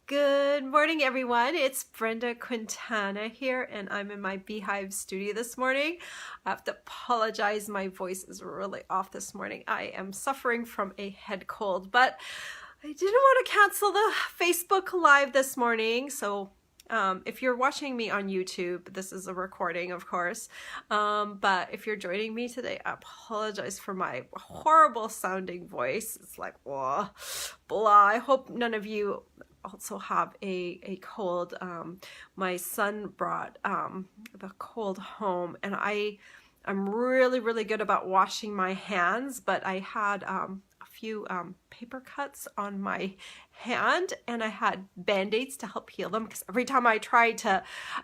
Good morning, everyone. It's Brenda Quintana here, and I'm in my Beehive studio this morning. I have to apologize. My voice is really off this morning. I am suffering from a head cold, but I didn't want to cancel the Facebook Live this morning. So if you're watching me on YouTube, this is a recording, of course. But if you're joining me today, I apologize for my horrible sounding voice. It's like, blah, blah. I hope none of you also have a cold. My son brought the cold home, and I'm really good about washing my hands, but I had a few paper cuts on my hand, and I had band-aids to help heal them, because every time I tried to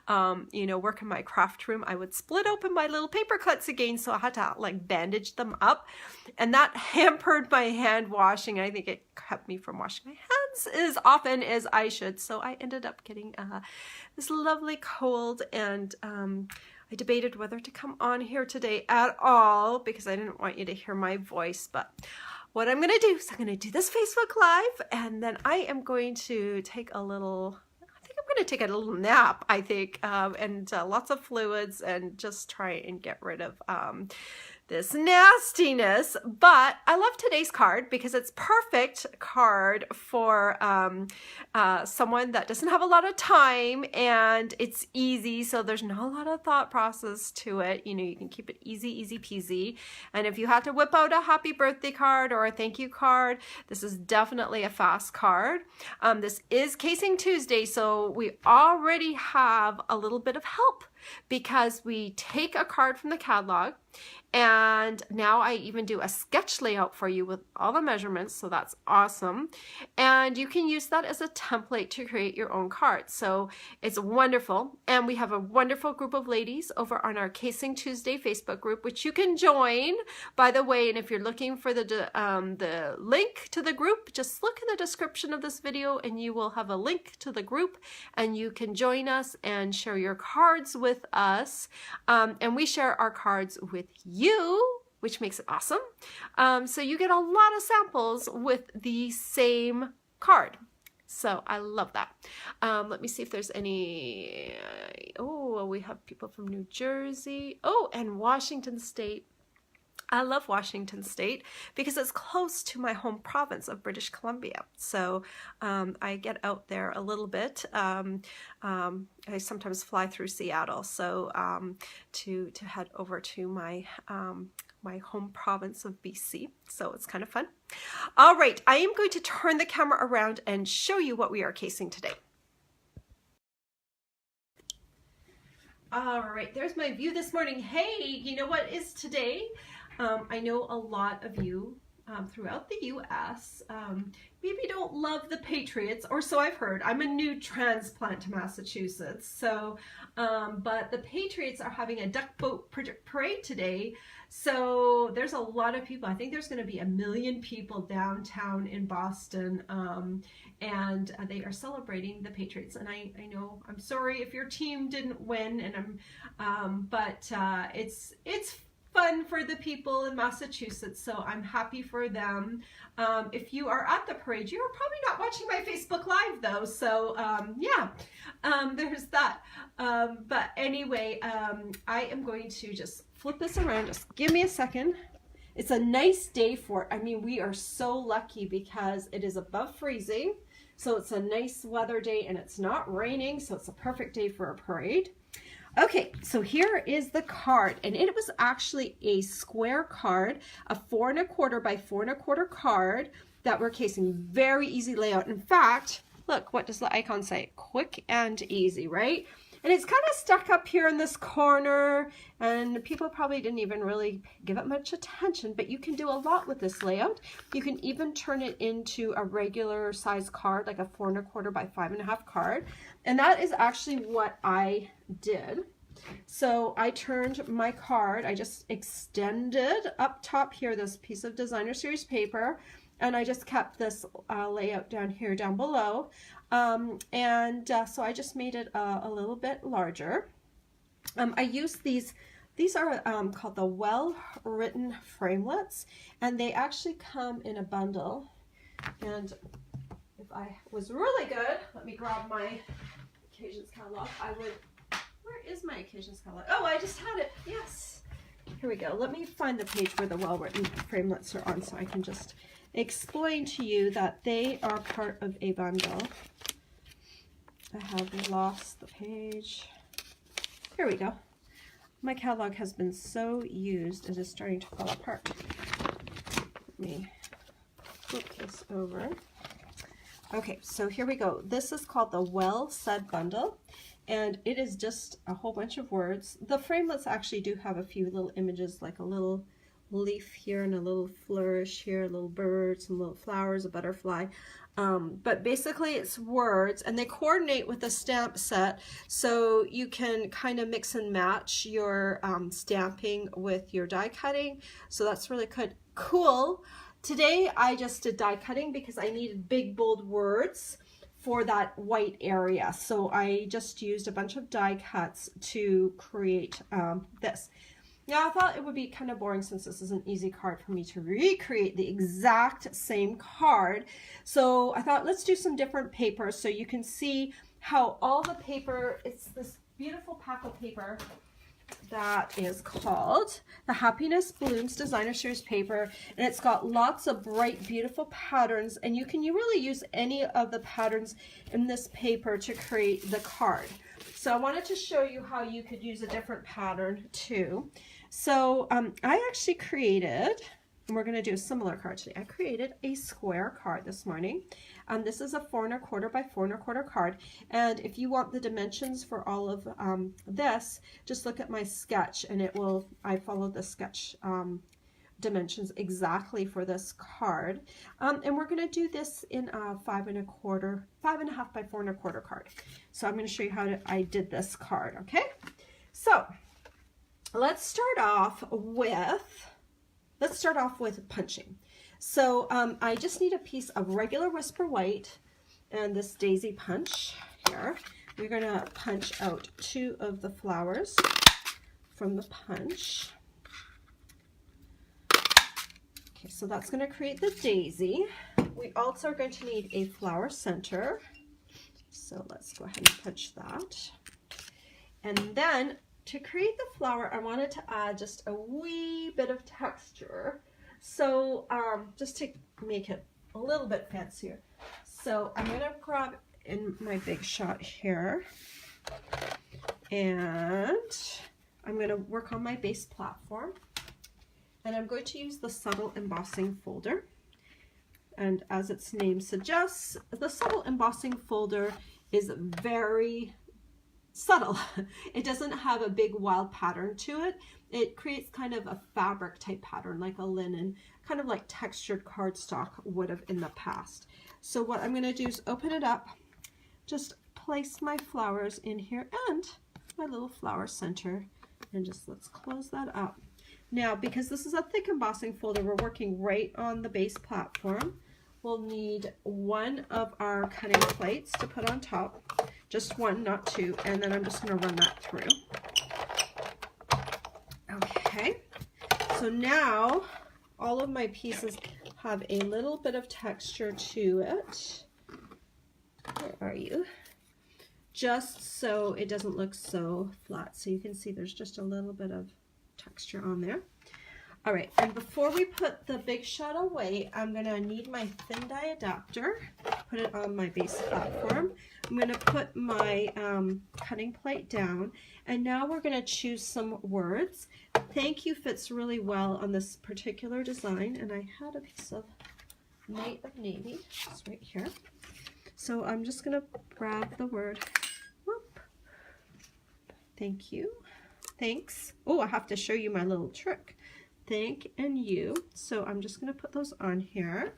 work in my craft room, I would split open my little paper cuts again, so I had to like bandage them up, and that hampered my hand washing. I think it kept me from washing my hands as often as I should, so I ended up getting this lovely cold, and I debated whether to come on here today at all because I didn't want you to hear my voice. But what I'm going to do is I'm going to do this Facebook Live, and then I am going to take a little, nap, I think, and lots of fluids, and just try and get rid of this nastiness. But I love today's card because it's perfect card for someone that doesn't have a lot of time, and it's easy, so there's not a lot of thought process to it. You can keep it easy peasy. And if you have to whip out a happy birthday card or a thank you card, this is definitely a fast card. This is Casing Tuesday, so we already have a little bit of help because we take a card from the catalog, and now I even do a sketch layout for you with all the measurements, so that's awesome. And you can use that as a template to create your own card. So it's wonderful. And we have a wonderful group of ladies over on our Casing Tuesday Facebook group, which you can join, by the way. And if you're looking for the link to the group, just look in the description of this video and you will have a link to the group, and you can join us and share your cards with us. And we share our cards with you, which makes it awesome. So you get a lot of samples with the same card. So I love that. Let me see if there's any, we have people from New Jersey. Oh, and Washington State. I love Washington State because it's close to my home province of British Columbia. So I get out there a little bit. I sometimes fly through Seattle, so to head over to my my home province of BC. So it's kind of fun. All right, I am going to turn the camera around and show you what we are casing today. All right, there's my view this morning. Hey, you know what is today? I know a lot of you throughout the U.S. Maybe don't love the Patriots, or so I've heard. I'm a new transplant to Massachusetts, so but the Patriots are having a duck boat parade today, so there's a lot of people. I think there's going to be 1 million people downtown in Boston, and they are celebrating the Patriots. And I know, I'm sorry if your team didn't win, and but it's fun for the people in Massachusetts, so I'm happy for them. If you are at the parade, you're probably not watching my Facebook Live though, so there's that. But anyway, I am going to just flip this around. Just give me a second. It's a nice day for it. I mean, we are so lucky because it is above freezing, so it's a nice weather day, and it's not raining, so it's a perfect day for a parade. Okay, so here is the card, and it was actually a square card, a 4 1/4 by 4 1/4 card that we're casing. Very easy layout. In fact, look, what does the icon say? Quick and easy, right? And it's kind of stuck up here in this corner, and people probably didn't even really give it much attention, but you can do a lot with this layout. You can even turn it into a regular size card, like a 4 1/4 by 5 1/2 card. And that is actually what I did. So I turned my card, I just extended up top here this piece of designer series paper, and I just kept this layout down here, down below. So I just made it a little bit larger. I used these are called the Well Written Framelits, and they actually come in a bundle. And if I was really good, let me grab my Occasions catalog. Where is my Occasions catalog? Oh, I just had it. Yes. Here we go. Let me find the page where the Well Written Framelits are on so I can just explain to you that they are part of a bundle. I have lost the page. Here we go. My catalog has been so used it is starting to fall apart. Let me flip this over. Okay, so here we go. This is called the Well Said Bundle, and it is just a whole bunch of words. The framelits actually do have a few little images, like a little leaf here and a little flourish here, little birds, some little flowers, a butterfly. But basically it's words, and they coordinate with the stamp set, so you can kind of mix and match your stamping with your die cutting. So that's really cool. Today I just did die cutting because I needed big bold words for that white area. So I just used a bunch of die cuts to create this. Now I thought it would be kind of boring since this is an easy card for me to recreate the exact same card. So I thought let's do some different papers so you can see how all the paper, it's this beautiful pack of paper that is called the Happiness Blooms Designer Series paper, and it's got lots of bright beautiful patterns, and you can really use any of the patterns in this paper to create the card. So I wanted to show you how you could use a different pattern too. So I actually created, and we're going to do a similar card today. I created a square card this morning. This is a 4 1/4 by 4 1/4 card, and if you want the dimensions for all of this, just look at my sketch, and it will. I followed the sketch dimensions exactly for this card, and we're going to do this in a 5 1/4 by 4 1/4 card. So I'm going to show you how I did this card. Okay, so let's start off with punching. So I just need a piece of regular Whisper White and this daisy punch here. We're going to punch out 2 of the flowers from the punch. Okay, so that's going to create the daisy. We also are going to need a flower center. So let's go ahead and punch that. And then to create the flower, I wanted to add just a wee bit of texture. So just to make it a little bit fancier. So I'm going to grab in my big shot here, and I'm going to work on my base platform, and I'm going to use the subtle embossing folder. And as its name suggests, the subtle embossing folder is very subtle. It doesn't have a big wild pattern to it. It creates kind of a fabric type pattern, like a linen, kind of like textured cardstock would have in the past. So what I'm going to do is open it up, just place my flowers in here and my little flower center, and just let's close that up. Now, because this is a thick embossing folder, we're working right on the base platform. We'll need 1 of our cutting plates to put on top. Just 1, not 2, and then I'm just going to run that through. Okay, so now all of my pieces have a little bit of texture to it. Where are you? Just so it doesn't look so flat. So you can see there's just a little bit of texture on there. All right, and before we put the big shot away, I'm going to need my thin die adapter, put it on my base platform. I'm going to put my cutting plate down, and now we're going to choose some words. Thank you fits really well on this particular design, and I had a piece of Night of Navy, it's right here. So I'm just going to grab the word, whoop, thank you, thanks. Oh, I have to show you my little trick. Thank and you. So I'm just going to put those on here.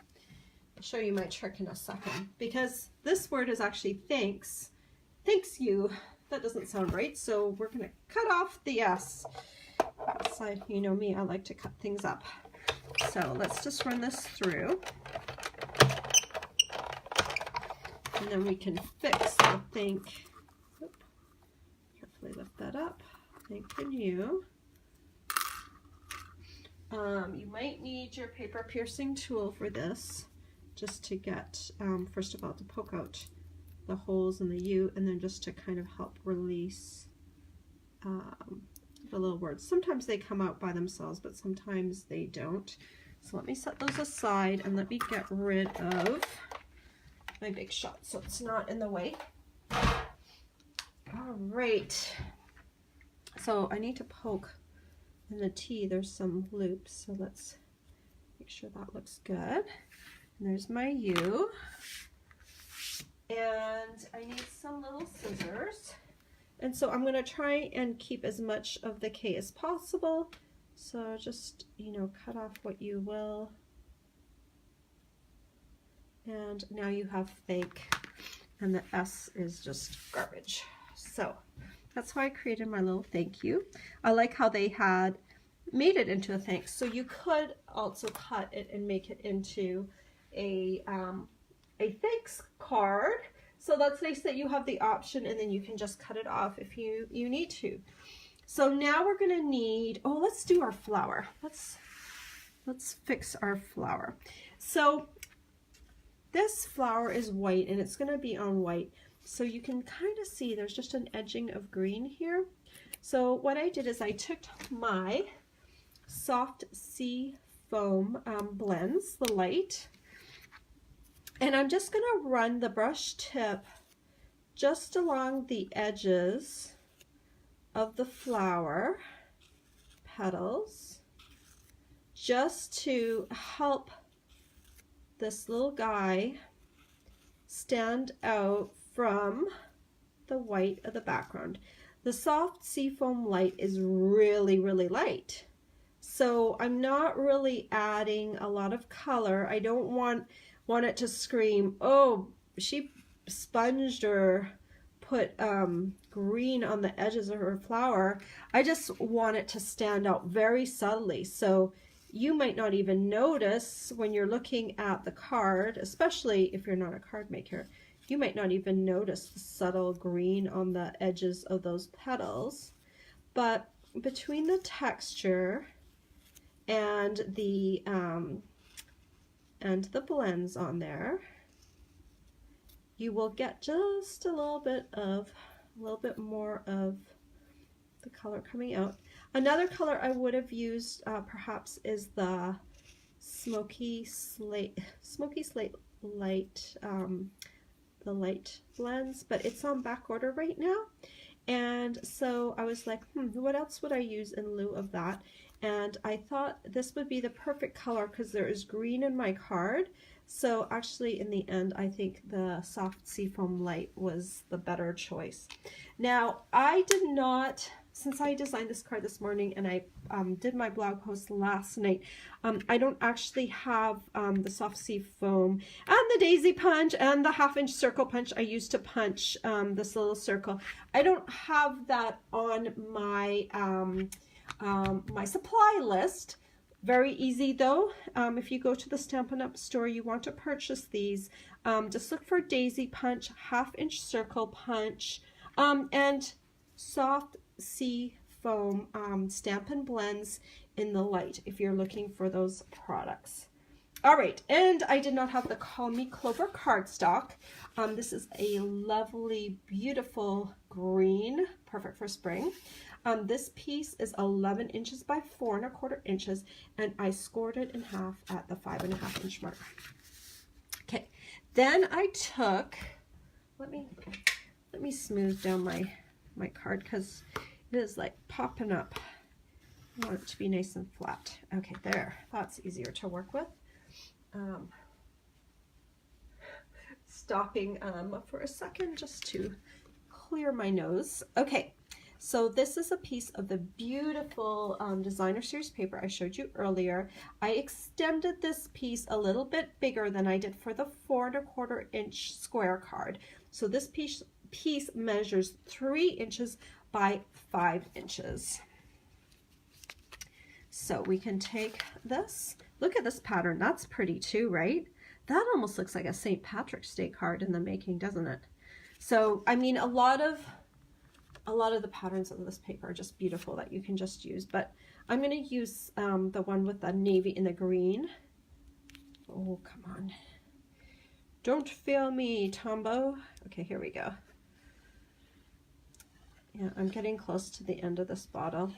I'll show you my trick in a second, because this word is actually thanks. Thanks you. That doesn't sound right, so we're going to cut off the S. Outside, you know me, I like to cut things up. So let's just run this through. And then we can fix the thank. Oop, carefully lift that up. Thank and you. You might need your paper piercing tool for this. just to get, first of all, to poke out the holes in the U, and then just to kind of help release the little words. Sometimes they come out by themselves, but sometimes they don't. So let me set those aside and let me get rid of my big shot so it's not in the way. All right. So I need to poke in the T. There's some loops, so let's make sure that looks good. And there's my U. And I need some little scissors. And so I'm going to try and keep as much of the K as possible. So just, you know, cut off what you will. And now you have fake, and the S is just garbage. So that's why I created my little thank you. I like how they had made it into a thanks. So you could also cut it and make it into a thanks card. So that's nice that you have the option, and then you can just cut it off if you need to. So now we're gonna need, oh, let's do our flower. Let's fix our flower. So this flower is white, and it's gonna be on white. So you can kind of see there's just an edging of green here. So what I did is I took my soft sea foam blends, the light, and I'm just going to run the brush tip just along the edges of the flower petals, just to help this little guy stand out from the white of the background. The soft seafoam light is really, really light. So I'm not really adding a lot of color. I don't want it to scream, oh, she sponged or put green on the edges of her flower. I just want it to stand out very subtly. So you might not even notice when you're looking at the card, especially if you're not a card maker, you might not even notice the subtle green on the edges of those petals. But between the texture and the blends on there, you will get just a little bit more of the color coming out. Another color I would have used perhaps is the smoky slate light, the light blends, but it's on back order right now. And so I was like, what else would I use in lieu of that? And I thought this would be the perfect color because there is green in my card. So actually in the end, I think the soft seafoam light was the better choice. Now I did not, since I designed this card this morning and I did my blog post last night, I don't actually have the soft seafoam and the daisy punch and the 1/2 inch circle punch I used to punch this little circle. I don't have that on my my supply list. Very easy though. If you go to the Stampin' Up store, you want to purchase these, just look for daisy punch, 1/2 inch circle punch, and soft sea foam Stampin' blends in the light if you're looking for those products. All right, and I did not have the Call Me Clover cardstock. This is a lovely, beautiful green, perfect for spring. This piece is 11 inches by 4 1/4 inches, and I scored it in half at the 5 1/2 inch mark. Okay, then I took, let me smooth down my card because it is like popping up. I want it to be nice and flat. Okay, there, that's easier to work with. Stopping for a second just to clear my nose. Okay, so this is a piece of the beautiful designer series paper I showed you earlier. I extended this piece a little bit bigger than I did for the 4 1/4 inch square card. So this piece measures 3 inches by 5 inches. So we can take this. Look at this pattern. That's pretty too, right? That almost looks like a St. Patrick's Day card in the making, doesn't it? So, I mean, a lot of the patterns of this paper are just beautiful that you can just use, but I'm going to use the one with the navy and the green. Oh, come on. Don't fail me, Tombow. Okay, here we go. Yeah, I'm getting close to the end of this bottle.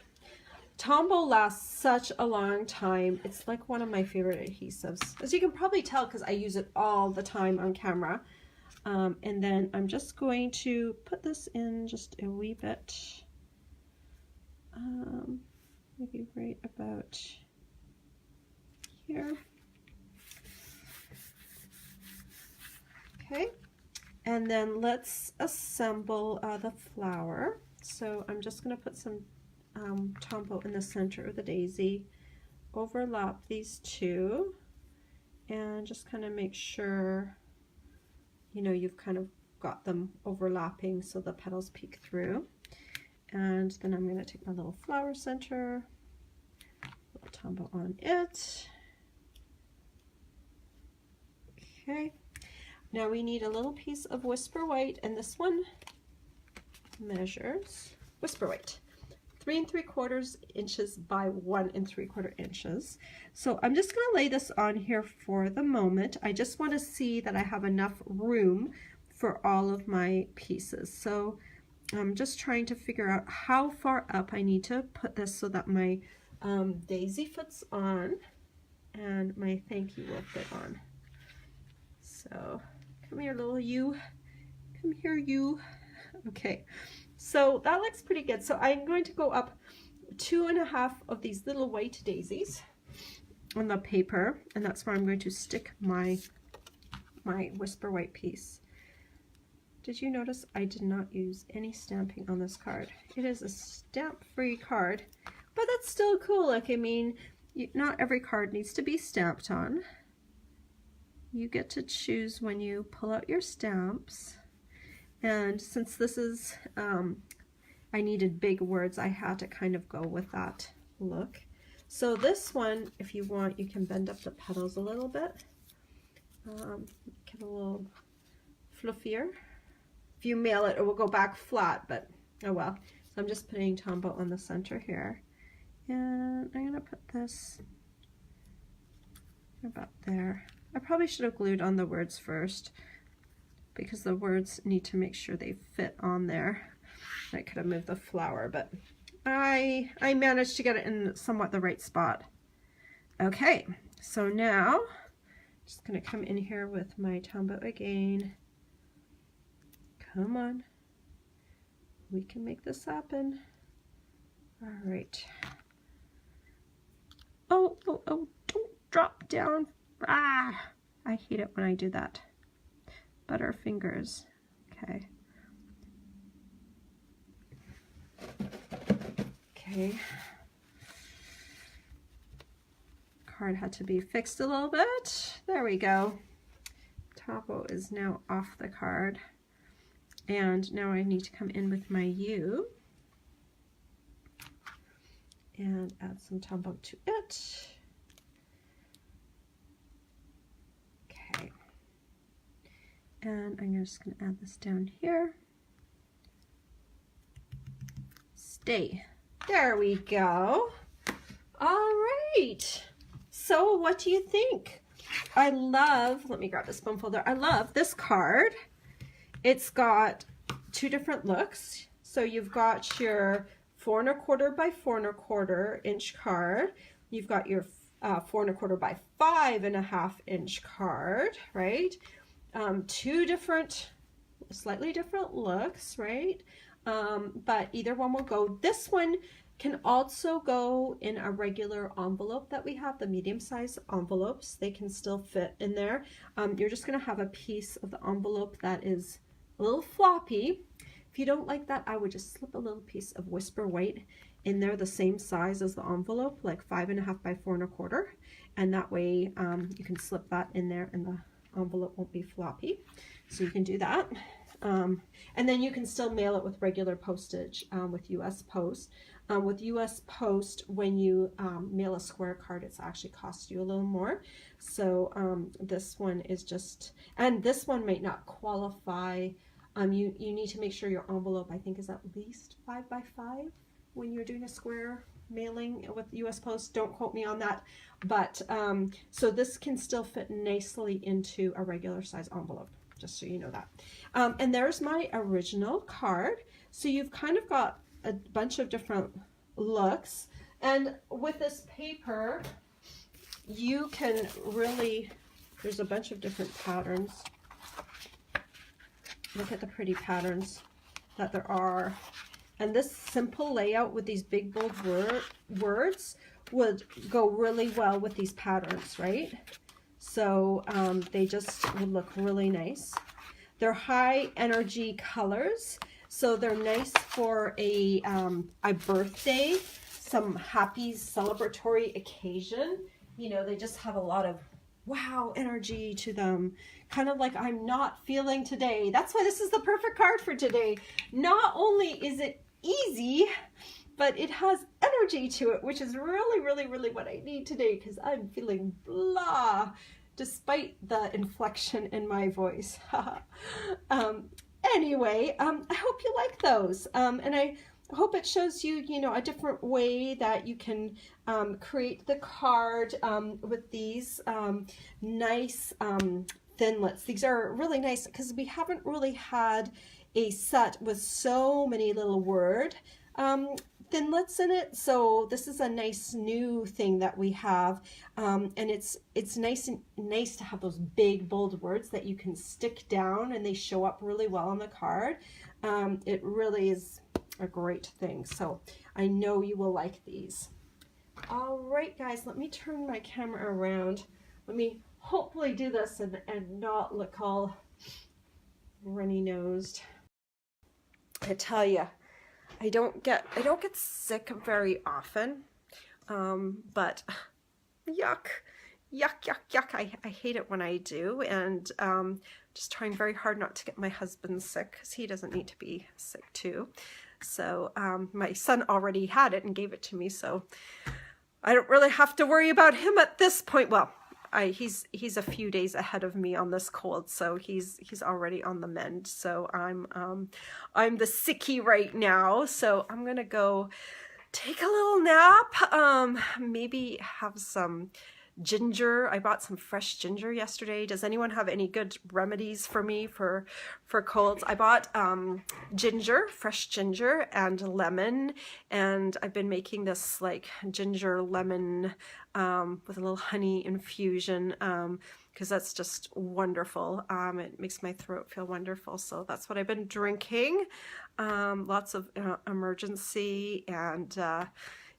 Tombow lasts such a long time. It's like one of my favorite adhesives. As you can probably tell, because I use it all the time on camera. And then I'm just going to put this in just a wee bit. Maybe right about here. Okay, and then let's assemble the flower. So I'm just going to put some Tombow in the center of the daisy, overlap these two, and just kind of make sure, you know, you've kind of got them overlapping so the petals peek through. And then I'm going to take my little flower center, little Tombow on it. Okay, now we need a little piece of Whisper White, and this one measures, Whisper White, 3 3/4 inches by 1 3/4 inches. So I'm just going to lay this on here for the moment. I just want to see that I have enough room for all of my pieces. So I'm just trying to figure out how far up I need to put this so that my daisy fits on and my thank you will fit on. So come here, little you. Come here, you. Okay, so that looks pretty good. So I'm going to go up 2.5 of these little white daisies on the paper, and that's where I'm going to stick my Whisper White piece. Did you notice I did not use any stamping on this card? It is a stamp-free card, but that's still cool. Like, I mean, not every card needs to be stamped on. You get to choose when you pull out your stamps. And since this is, I needed big words, I had to kind of go with that look. So this one, if you want, you can bend up the petals a little bit. Get a little fluffier. If you mail it, it will go back flat, but oh well. So I'm just putting Tombow on the center here. And I'm gonna put this about there. I probably should have glued on the words first, because the words need to make sure they fit on there. I could have moved the flower, but I managed to get it in somewhat the right spot. Okay, so now I'm just gonna come in here with my Tombow again. Come on, we can make this happen. All right. Oh, don't drop down. Ah, I hate it when I do that. Butterfingers. Okay. Okay. Card had to be fixed a little bit. There we go. Tombow is now off the card. And now I need to come in with my U and add some Tombow to it. Okay. And I'm just going to add this down here. Stay. There we go. All right. So what do you think? I love, let me grab this bone folder. I love this card. It's got 2 different looks. So you've got your 4 1/4 by 4 1/4 inch card. You've got your 4 1/4 by 5 1/2 inch card, right? 2 different, slightly different looks, right? But either one will go. This one can also go in a regular envelope that we have, the medium-sized envelopes. They can still fit in there. You're just going to have a piece of the envelope that is a little floppy. If you don't like that, I would just slip a little piece of Whisper White in there the same size as the envelope, like 5 1/2 by 4 1/4, and that way you can slip that in there and the envelope won't be floppy. So you can do that. And then you can still mail it with regular postage with US Post. With US Post, when you mail a square card, it's actually cost you a little more. So this one is just, and this one might not qualify. You need to make sure your envelope, I think, is at least 5 by 5 when you're doing a square mailing with US Post. Don't quote me on that. But so this can still fit nicely into a regular size envelope, just so you know that. And there's my original card. So you've kind of got a bunch of different looks. And with this paper, you can really, there's a bunch of different patterns. Look at the pretty patterns that there are. And this simple layout with these big bold words would go really well with these patterns, right? So they just would look really nice. They're high energy colors, so they're nice for a birthday, some happy celebratory occasion. You know, they just have a lot of wow energy to them, kind of like I'm not feeling today. That's why this is the perfect card for today. Not only is it easy, but it has energy to it, which is really, really, really what I need today, because I'm feeling blah, despite the inflection in my voice. Anyway, I hope you like those, and I hope it shows you, you know, a different way that you can create the card with these nice Thilints. These are really nice because we haven't really had a set with so many little word Thilints in it, so this is a nice new thing that we have, and it's nice to have those big bold words that you can stick down and they show up really well on the card. It really is a great thing, so I know you will like these. All right, guys, let me turn my camera around. Let me hopefully do this and not look all runny-nosed. I tell you, I don't get sick very often, but yuck, I hate it when I do, and just trying very hard not to get my husband sick, because he doesn't need to be sick too. So my son already had it and gave it to me, so I don't really have to worry about him at this point. Well, he's a few days ahead of me on this cold, so he's already on the mend. So I'm the sickie right now, so I'm gonna go take a little nap, maybe have some ginger. I bought some fresh ginger yesterday. Does anyone have any good remedies for me for colds? I bought ginger, fresh ginger, and lemon, and I've been making this like ginger lemon with a little honey infusion, because that's just wonderful. It makes my throat feel wonderful, so that's what I've been drinking. Lots of emergency, and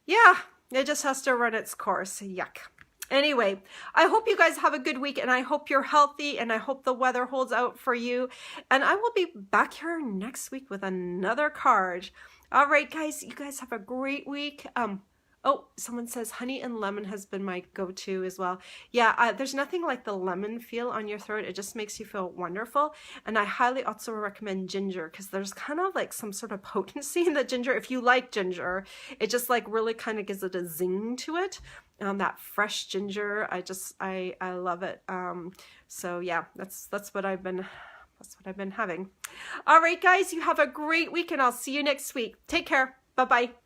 yeah, it just has to run its course. Yuck. Anyway, I hope you guys have a good week, and I hope you're healthy, and I hope the weather holds out for you, and I will be back here next week with another card. All right, guys, you guys have a great week. Oh, someone says honey and lemon has been my go-to as well. Yeah, there's nothing like the lemon feel on your throat. It just makes you feel wonderful. And I highly also recommend ginger, because there's kind of like some sort of potency in the ginger. If you like ginger, it just like really kind of gives it a zing to it. That fresh ginger, I love it. So yeah, that's what I've been having. All right, guys, you have a great week, and I'll see you next week. Take care. Bye-bye.